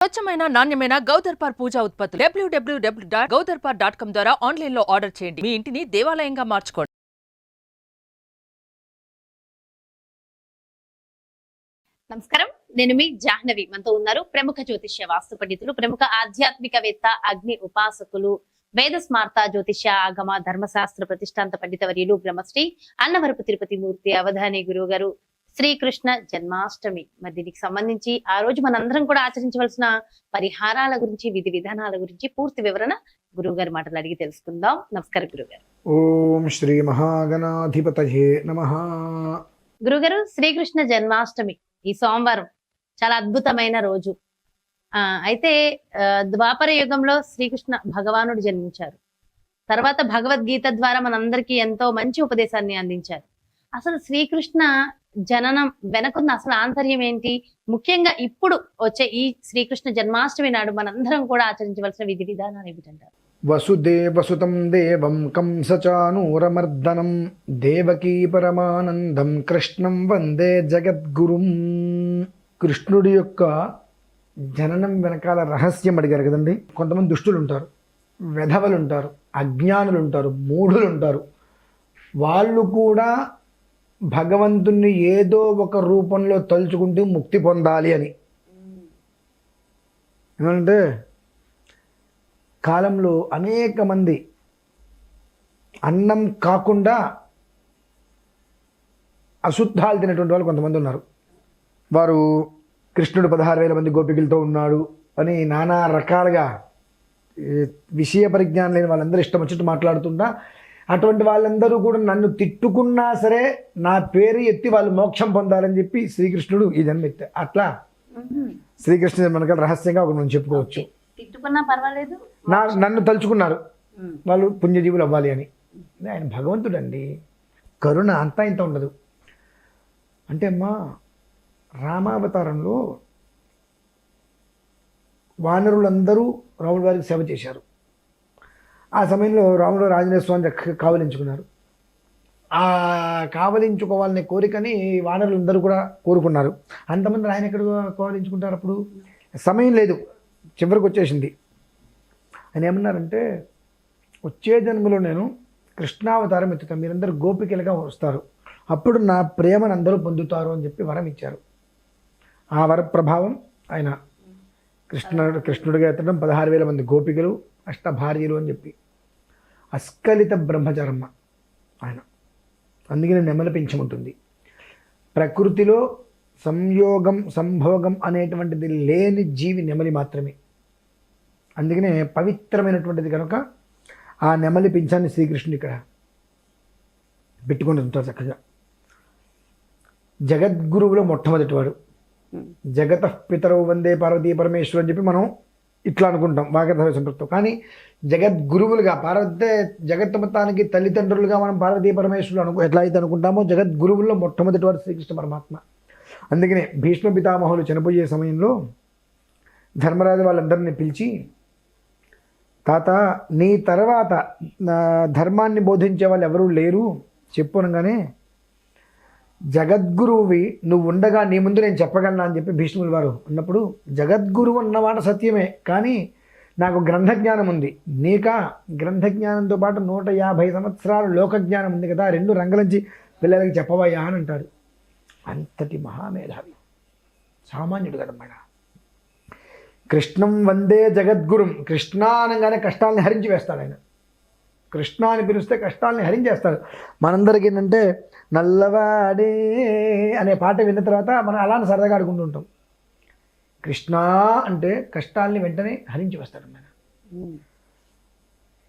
స్వచ్ఛమైన నాణ్యమైన గౌదర్పార్ పూజా ఉత్పత్తులు www.gaudarpar.com ద్వారా ఆన్లైన్ లో ఆర్డర్ చేయండి. మీ ఇంటిని దేవాలయంగా మార్చుకోండి. నమస్కారం, నేను మీ జాహ్నవి. మనతో ఉన్నారు ప్రముఖ జ్యోతిష్య వాస్తు పండితులు, ప్రముఖ ఆధ్యాత్మికవేత్త, అగ్ని ఉపాసకులు, వేద స్మార్త జ్యోతిష్య ఆగమ ధర్మశాస్త్ర ప్రతిష్టాంత పండిత వర్యులు బ్రహ్మశ్రీ అన్నవరపు తిరుపతి మూర్తి అవధాని గురువు గారు శ్రీకృష్ణ జన్మాష్టమి. మరి దీనికి సంబంధించి ఆ రోజు మనందరం కూడా ఆచరించవలసిన పరిహారాల గురించి, విధి విధానాల గురించి పూర్తి వివరణ గురువు గారి మాటలు అడిగి తెలుసుకుందాం. నమస్కారం గురుగారు. ఓం శ్రీ మహాగణాధిపతయే నమః. గురుగారు, శ్రీకృష్ణ జన్మాష్టమి ఈ సోమవారం చాలా అద్భుతమైన రోజు. అయితే ద్వాపర యుగంలో శ్రీకృష్ణ భగవానుడు జన్మించారు. తర్వాత భగవద్గీత ద్వారా మనందరికీ ఎంతో మంచి ఉపదేశాన్ని అందించారు. అసలు శ్రీకృష్ణ జననం వెనకున్న అసలు ఆంతర్యం ఏంటి? ముఖ్యంగా ఇప్పుడు వచ్చే ఈ శ్రీకృష్ణ జన్మాష్టమి నాడు మనందరం కూడా ఆచరించవలసిన విధి విధానాలు ఏమిటంటారు? వసుదేవసుతం దేవం కంసచానూరమర్దనం దేవకీ పరమానందం కృష్ణం వందే జగద్గురుం. కృష్ణుడి యొక్క జననం వెనకాల రహస్యం అడిగారు కదండి. కొంతమంది దుష్టులు ఉంటారు, వెధవలు ఉంటారు, అజ్ఞానులు ఉంటారు, మూఢులు ఉంటారు. వాళ్ళు కూడా భగవంతుణ్ణి ఏదో ఒక రూపంలో తలుచుకుంటూ ముక్తి పొందాలి అని. ఏమంటే కాలంలో అనేక మంది అన్నం కాకుండా అశుద్ధాలు తినేటువంటి వాళ్ళు కొంతమంది ఉన్నారు. వారు కృష్ణుడు 16,000 మంది గోపికలతో ఉన్నాడు అని నానా రకాలుగా విషయ పరిజ్ఞానం లేని వాళ్ళందరూ ఇష్టం వచ్చినట్టు మాట్లాడుతుంటా, అటువంటి వాళ్ళందరూ కూడా నన్ను తిట్టుకున్నా సరే నా పేరు ఎత్తి వాళ్ళు మోక్షం పొందాలని చెప్పి శ్రీకృష్ణుడు ఈ జన్మ ఎత్తాడు. అట్లా శ్రీకృష్ణ జన్మనకాల రహస్యంగా ఒక మనం చెప్పుకోవచ్చు. తిట్టుకున్నా పర్వాలేదు, నన్ను తలుచుకున్నారు వాళ్ళు పుణ్యజీవులు అవ్వాలి అని. ఆయన భగవంతుడు అండి, కరుణ అంతా ఇంత ఉండదు. అంటే అమ్మా, రామావతారంలో వానరులందరూ రాముడి వారికి సేవ చేశారు. ఆ సమయంలో రాముడు ఆంజనేయ స్వామి కావలించుకున్నారు. ఆ కావలించుకోవాలనే కోరికని వానరులందరూ కూడా కోరుకున్నారు. అంతమంది ఆయన ఎక్కడ కావలించుకుంటారు? అప్పుడు సమయం లేదు, చివరికి వచ్చేసింది. ఆయన ఏమన్నారంటే, వచ్చే జన్మలో నేను కృష్ణావతారం ఎత్తుతాను, మీరందరూ గోపికలుగా వస్తారు, అప్పుడు నా ప్రేమను అందరూ పొందుతారు అని చెప్పి వరం ఇచ్చారు. ఆ వర ప్రభావం ఆయన కృష్ణుడిగా ఎత్తడం, 16,000 మంది గోపికలు, అష్టభార్యలు అని చెప్పి అస్కలిత బ్రహ్మచర్మ ఆయన. అందుకనే నెమలి పెంచముంటుంది. ప్రకృతిలో సంయోగం సంభోగం అనేటువంటిది లేని జీవి నెమలి మాత్రమే. అందుకనే పవిత్రమైనటువంటిది కనుక ఆ నెమలి పింఛాన్ని శ్రీకృష్ణుడు ఇక్కడ పెట్టుకొని ఉంటారు చక్కగా. జగద్గురువులో మొట్టమొదటివాడు. జగత పితరవు వందే పార్వతీ పరమేశ్వరు అని చెప్పి మనం ఇట్లా అనుకుంటాం వాగర్ధ సంపృక్తం. కానీ జగద్గురువులుగా జగత్ మొత్తానికి తల్లిదండ్రులుగా మనం పార్వతీ పరమేశ్వరులు ఎట్లా అయితే అనుకుంటామో, జగద్గురువుల్లో మొట్టమొదటివాడు శ్రీకృష్ణ పరమాత్మ. అందుకనే భీష్మ పితామహులు చనిపోయే సమయంలో ధర్మరాజు వాళ్ళందరినీ పిలిచి, తాత నీ తర్వాత ధర్మాన్ని బోధించే వాళ్ళు ఎవరూ లేరు చెప్పు అనగానే, జగద్గురువువి నువ్వు ఉండగా నీ ముందు నేను చెప్పగలనా అని చెప్పి భీష్ముల వారు అన్నప్పుడు, జగద్గురువు అన్నమాట సత్యమే, కానీ నాకు గ్రంథజ్ఞానం ఉంది, నీకా గ్రంథజ్ఞానంతో పాటు 150 సంవత్సరాలు లోకజ్ఞానం ఉంది కదా, 2 రంగులంచి పిల్లలకి చెప్పవయ్యా అని అంటాడు. అంతటి మహామేధావి, సామాన్యుడు కదన్నమాట. కృష్ణం వందే జగద్గురుం. కృష్ణ అనగానే కష్టాలని హరించి వేస్తాడు ఆయన. కృష్ణ అని పిలిస్తే కష్టాలని హరించేస్తాడు. మనందరికీ ఏంటంటే, నల్లవాడే అనే పాట విన్న తర్వాత మనం అలానే సరదాగా ఆడుకుంటూ ఉంటాం. కృష్ణ అంటే కష్టాలని వెంటనే హరించి వస్తాడు ఆయన.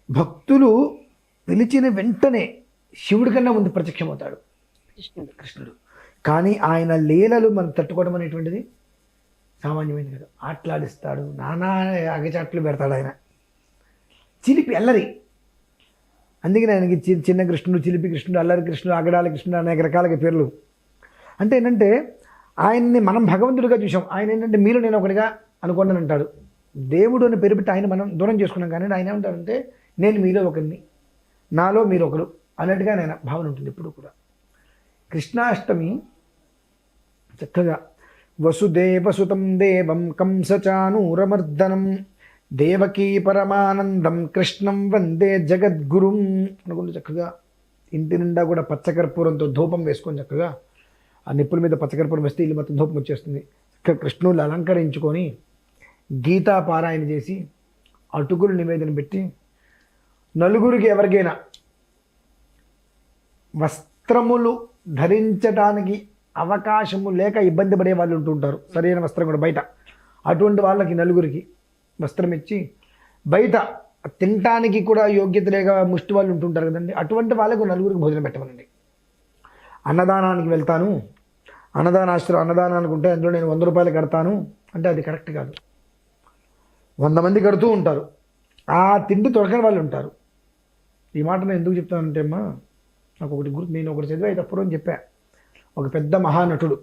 భక్తులు పిలిచిన వెంటనే శివుడి కన్నా ముందు ప్రత్యక్షమవుతాడు కృష్ణుడు. కానీ ఆయన లీలలు మనం తట్టుకోవడం అనేటువంటిది సామాన్యమైనది కాదు. ఆటలాడిస్తాడు, నానా అగచాట్లు పెడతాడు ఆయన. చిలిపి అల్లరి. అందుకని ఆయనకి చిన్న కృష్ణుడు, చిలిపి కృష్ణుడు, అల్లరి కృష్ణుడు, అగడాల కృష్ణుడు అనేక రకాలుగా పేర్లు. అంటే ఏంటంటే, ఆయన్ని మనం భగవంతుడిగా చూసాం, ఆయన ఏంటంటే మీలో నేను ఒకటిగా అనుకోండి అంటాడు. దేవుడు అని పేరు పెట్టి ఆయన మనం దూరం చేసుకున్నాం. కానీ ఆయన ఏమంటారంటే, నేను మీలో ఒకరిని, నాలో మీరు ఒకరు అన్నట్టుగా ఆయన భావన ఉంటుంది ఎప్పుడు కూడా. కృష్ణాష్టమి చక్కగా వసుదేవసుతం దేవం కంసచానూరమర్దనం దేవకీ పరమానందం కృష్ణం వందే జగద్గురుం అనుకుంటూ చక్కగా ఇంటి నిండా కూడా పచ్చకర్పూరంతో ధూపం వేసుకొని చక్కగా ఆ నిప్పుల మీద పచ్చకర్పూరం వేస్తే ఇల్లు మొత్తం ధూపం వచ్చేస్తుంది. చక్కగా కృష్ణులు అలంకరించుకొని గీతా పారాయణ చేసి అటుకులు నివేదన పెట్టి నలుగురికి ఎవరికైనా వస్త్రములు ధరించడానికి అవకాశము లేక ఇబ్బంది పడే వాళ్ళు ఉంటుంటారు, సరైన వస్త్రం కూడా బయట, అటువంటి వాళ్ళకి నలుగురికి వస్త్రం ఇచ్చి బయట తినటానికి కూడా యోగ్యత లేక ముష్టి వాళ్ళు ఉంటుంటారు కదండి, అటువంటి వాళ్ళకు నలుగురికి భోజనం పెట్టమనండి. అన్నదానానికి వెళ్తాను, అన్నదానానికి ఉంటే అందులో నేను 100 రూపాయలు కడతాను అంటే అది కరెక్ట్ కాదు. 100 మంది కడుతూ ఉంటారు, ఆ తిండి దొరకని వాళ్ళు ఉంటారు. ఈ మాట నేను ఎందుకు చెప్తానంటే అమ్మా, నాకు ఒకటి గుర్తు, నేను ఒకటి చదివా తప్పుడు అని చెప్పా. ఒక పెద్ద మహానటుడు,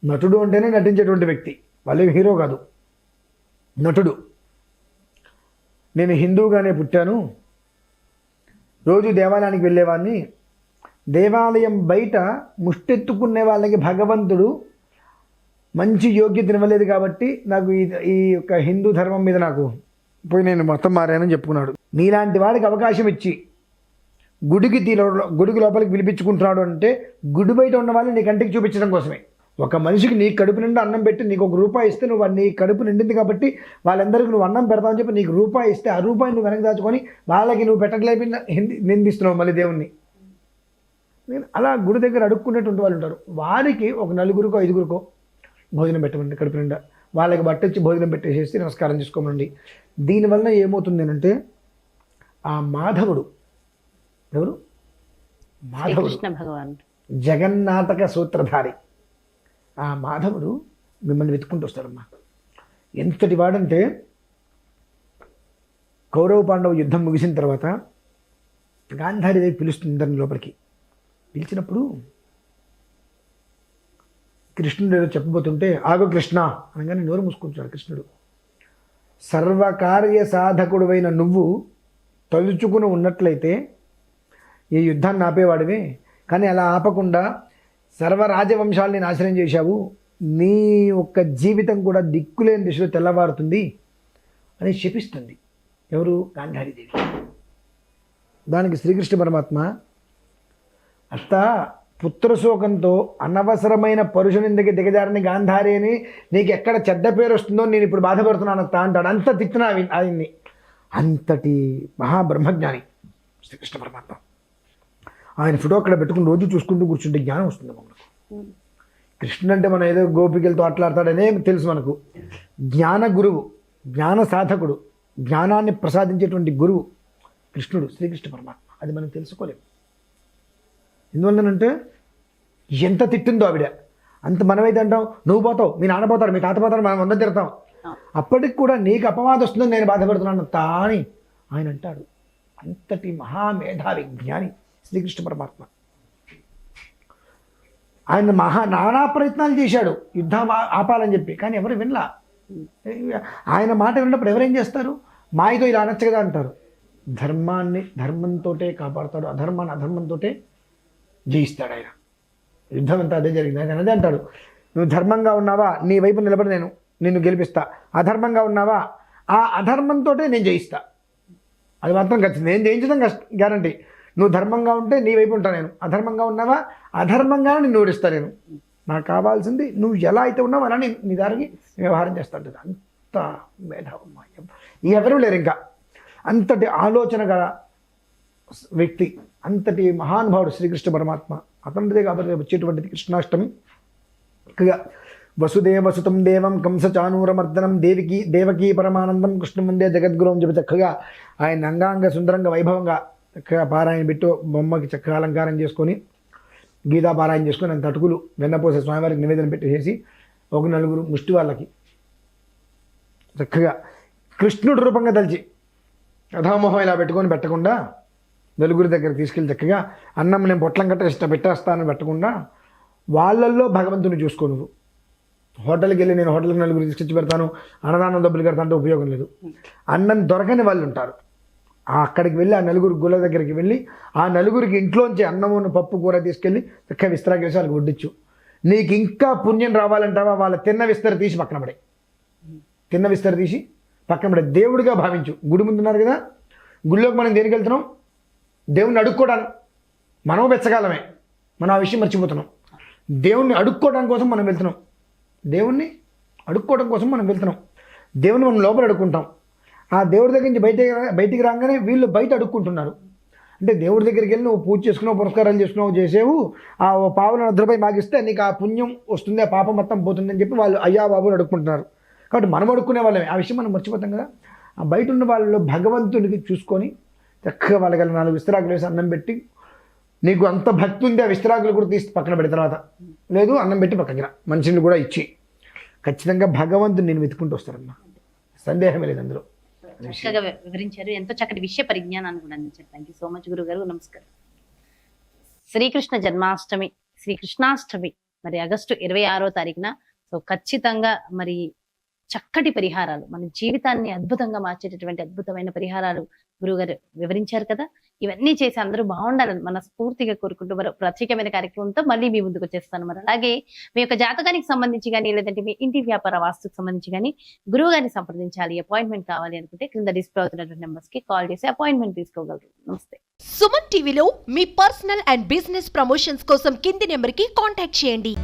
నటుడు అంటేనే నటించేటువంటి వ్యక్తి, వాళ్ళే హీరో కాదు, నటుడు. నేను హిందూగానే పుట్టాను, రోజు దేవాలయానికి వెళ్ళేవాడిని, దేవాలయం బయట ముష్టెత్తుకునే వాళ్ళకి భగవంతుడు మంచి యోగ్యత ఇవ్వలేదు కాబట్టి నాకు ఈ యొక్క హిందూ ధర్మం మీద నాకు పోయి నేను మొత్తం మారానని చెప్పుకున్నాడు. నీలాంటి వాడికి అవకాశం ఇచ్చి గుడికి లోపలికి పిలిపించుకుంటున్నాడు అంటే గుడి బయట ఉన్న వాళ్ళని నీ కంటికి చూపించడం కోసమే. ఒక మనిషికి నీ కడుపు నిండా అన్నం పెట్టి నీకు ₹1 ఇస్తే నువ్వు నీ కడుపు నిండింది కాబట్టి వాళ్ళందరికీ నువ్వు అన్నం పెడతావని చెప్పి నీకు ₹1 ఇస్తే ఆ రూపాయి నువ్వు వెనక దాచుకొని వాళ్ళకి నువ్వు పెట్టలేపి నిందిస్తున్నావు మళ్ళీ దేవుణ్ణి. నేను అలా గుడి దగ్గర అడుక్కునేటువంటి వాళ్ళు ఉంటారు, వారికి ఒక 4గురికో 5గురికో భోజనం పెట్టమండి కడుపు నిండా, వాళ్ళకి బట్టొచ్చి భోజనం పెట్టేసేసి నమస్కారం చేసుకోమండి. దీనివల్ల ఏమవుతుంది అంటే ఆ మాధవుడు, ఎవరు మాధవుడు, భగవాన్ జగన్నాటక సూత్రధారి, ఆ మాధవుడు మిమ్మల్ని వెతుక్కుంటూ వస్తాడమ్మా. ఎంతటి వాడంటే కౌరవ పాండవ యుద్ధం ముగిసిన తర్వాత గాంధారీదేవి పిలుస్తుంది ఇద్దరిని లోపలికి. పిలిచినప్పుడు కృష్ణుడు ఏదో చెప్పబోతుంటే ఆగో కృష్ణ అనగానే నోరు మూసుకుంటాడు కృష్ణుడు. సర్వకార్య సాధకుడువైన నువ్వు తలుచుకుని ఉన్నట్లయితే ఈ యుద్ధాన్ని ఆపేవాడివే, కానీ అలా ఆపకుండా సర్వరాజవంశాలని నాశనం చేశావు, నీ యొక్క జీవితం కూడా దిక్కులేని దిశలో తెల్లవారుతుంది అని శపిస్తుంది. ఎవరు? గాంధారీదేవి. దానికి శ్రీకృష్ణ పరమాత్మ, అత్త పుత్రశోకంతో అనవసరమైన పరుషునిందకి దిగజారని గాంధారి అని నీకు ఎక్కడ చెడ్డ పేరు వస్తుందో నేను ఇప్పుడు బాధపడుతున్నాను అత్త అంటాడు. అంత తిట్టిన ఆయన్ని, అంతటి మహాబ్రహ్మజ్ఞాని శ్రీకృష్ణ పరమాత్మ. ఆయన ఫోటో అక్కడ పెట్టుకుని రోజు చూసుకుంటూ కూర్చుంటే జ్ఞానం వస్తుంది మనకు. కృష్ణుడు అంటే మనం ఏదో గోపికలతో అట్లాడతాడనే తెలుసు మనకు. జ్ఞాన గురువు, జ్ఞాన సాధకుడు, జ్ఞానాన్ని ప్రసాదించేటువంటి గురువు కృష్ణుడు, శ్రీకృష్ణ పరమాత్మ. అది మనం తెలుసుకోలేము. ఎందువల్లనంటే ఎంత తిట్టిందో ఆవిడ, అంత మనమైతే అంటాం నువ్వు పోతావు, మీ నాన్న పోతారు, మీ తాత పోతారు, మనం అందరం తిడతాం. అప్పటికి కూడా నీకు అపవాదం వస్తుందని నేను బాధపడుతున్నాను తాని ఆయన అంటాడు. అంతటి మహామేధావి జ్ఞాని శ్రీకృష్ణ పరమాత్మ. ఆయన నానా ప్రయత్నాలు చేశాడు యుద్ధం ఆపాలని చెప్పి, కానీ ఎవరు వినలా. ఆయన మాట విన్నప్పుడు ఎవరేం చేస్తారు? మాయతో ఇలా అనొచ్చు కదా అంటారు. ధర్మాన్ని ధర్మంతోటే కాపాడుతాడు, అధర్మాన్ని అధర్మంతోటే జయిస్తాడు ఆయన. యుద్ధం అంతా అదే జరిగింది. ఆయన అదే అంటాడు, నువ్వు ధర్మంగా ఉన్నావా నీ వైపు నిలబడి నేను నిన్ను గెలిపిస్తా, అధర్మంగా ఉన్నావా ఆ అధర్మంతో నేను జయిస్తా. అది మాత్రం ఖచ్చితంగా నేను జయించడం గ్యారంటీ. నువ్వు ధర్మంగా ఉంటే నీ వైపు ఉంటా నేను, అధర్మంగా ఉన్నావా అధర్మంగానే నిన్ను ఓడిస్తా నేను. నాకు కావాల్సింది నువ్వు ఎలా అయితే ఉన్నావు అలా నీ దారికి వ్యవహారం చేస్తాడు. అంత మేధావం ఎవరూ లేరు ఇంకా. అంతటి ఆలోచన గల వ్యక్తి, అంతటి మహానుభావుడు శ్రీకృష్ణ పరమాత్మ. అతనిదే కాబట్టి వచ్చేటువంటిది కృష్ణాష్టమి. వసుదేవసుతం దేవం కంసచానూరమర్దనం దేవకీ పరమానందం కృష్ణ ముందే జగద్గురు అని చెప్పి చక్కగా ఆయన అంగాంగ సుందరంగా వైభవంగా చక్కగా పారాయణ పెట్టు బొమ్మకి చక్కగా అలంకారం చేసుకొని గీతా పారాయణ చేసుకొని అంత అటుకులు వెన్నపోసే స్వామివారికి నివేదన పెట్టేసి ఒక 4 ముష్టి వాళ్ళకి చక్కగా కృష్ణుడు రూపంగా తలిచి కథామోహం ఇలా పెట్టుకొని పెట్టకుండా 4 దగ్గర తీసుకెళ్ళి చక్కగా అన్నం నేను పొట్లం కట్ట పెట్టేస్తానని పెట్టకుండా వాళ్ళల్లో భగవంతుని చూసుకో. నువ్వు హోటల్కి వెళ్ళి నేను హోటల్కి 4 తీసుకొచ్చి పెడతాను, అన్నదానం డబ్బులు కడతా అంటే ఉపయోగం లేదు. అన్నం దొరకని వాళ్ళు ఉంటారు, అక్కడికి వెళ్ళి ఆ 4 గుళ్ళ దగ్గరికి వెళ్ళి ఆ 4కి ఇంట్లోంచి అన్నమును పప్పు కూర తీసుకెళ్ళి చక్కగా విస్తరాకేసి వాళ్ళకి వడ్డించు. నీకు ఇంకా పుణ్యం రావాలంటావా, వాళ్ళ తిన్న విస్తర తీసి పక్కన పడే, తిన్న విస్తర తీసి పక్కన పడే, దేవుడిగా భావించు. గుడి ముందున్నారు కదా, గుడిలోకి మనం దేనికి వెళ్తున్నాం? దేవుణ్ణి అడుక్కోవడానికి. మనం బెచ్చగాలమే, మనం ఆ విషయం మర్చిపోతున్నాం. దేవుణ్ణి అడుక్కోవడం కోసం మనం వెళ్తున్నాం, దేవుణ్ణి అడుక్కోవడం కోసం మనం వెళ్తున్నాం. దేవుని మనం లోపల అడుక్కుంటాం. ఆ దేవుడి దగ్గర నుంచి బయటికి రాగానే వీళ్ళు బయట అడుక్కుంటున్నారు. అంటే దేవుడి దగ్గరికి వెళ్ళి నువ్వు పూజ చేసుకున్నావు, పురస్కారాలు చేసుకున్నావు, చేసేవు, ఆ పావులను 100 రూపాయలు మాగిస్తే నీకు ఆ పుణ్యం వస్తుంది, ఆ పాపం మొత్తం పోతుంది అని చెప్పి వాళ్ళు అయ్యా బాబుని అడుక్కుంటున్నారు. కాబట్టి మనం అడుక్కునే వాళ్ళమే, ఆ విషయం మనం మర్చిపోతాం కదా. ఆ బయట ఉన్న వాళ్ళలో భగవంతుడికి చూసుకొని చక్కగా వాళ్ళకి 4 విస్తరాకులు వేసి అన్నం పెట్టి, నీకు అంత భక్తి ఉంది ఆ విస్తరాకులు కూడా తీసి పక్కన పెడిన తర్వాత, లేదు అన్నం పెట్టి పక్కకి రా, మనిషిని కూడా ఇచ్చి, ఖచ్చితంగా భగవంతుడు నేను వెతుకుంటూ వస్తారమ్మా, సందేహమే లేదు అందులో. చక్కగా వివరించారు, ఎంతో చక్కటి విషయ పరిజ్ఞానాన్ని కూడా అందించారు. థ్యాంక్ యూ సో మచ్ గురుగారు, నమస్కారం. శ్రీకృష్ణ జన్మాష్టమి, శ్రీకృష్ణాష్టమి మరి ఆగస్టు 26వ తారీఖున. సో ఖచ్చితంగా మరి చక్కటి పరిహారాలు, మన జీవితాన్ని అద్భుతంగా మార్చేటటువంటి అద్భుతమైన పరిహారాలు గురుగారు వివరించారు కదా. ఇవన్నీ చేసి అందరూ బాగుండాలని మనస్ఫూర్తిగా కోరుకుంటూ మరో ప్రత్యేకమైన కార్యక్రమంతో మళ్ళీ మీ ముందుకు వచ్చేస్తాను. మరి అలాగే మీ యొక్క జాతకానికి సంబంధించి కానీ, లేదంటే మీ ఇంటి వ్యాపార వాస్తుకు సంబంధించి కానీ గురువు గారిని సంప్రదించాలి, అపాయింట్మెంట్ కావాలి అనుకుంటే కింద డిస్ప్లే అవుతున్నటువంటి నెంబర్స్ కి కాల్ చేసి అపాయింట్మెంట్ తీసుకోగలరు. నమస్తే. సుమన్ టీవీలో మీ పర్సనల్ అండ్ బిజినెస్ ప్రమోషన్స్ కోసం కింది నెంబర్ కి కాంటాక్ట్ చేయండి.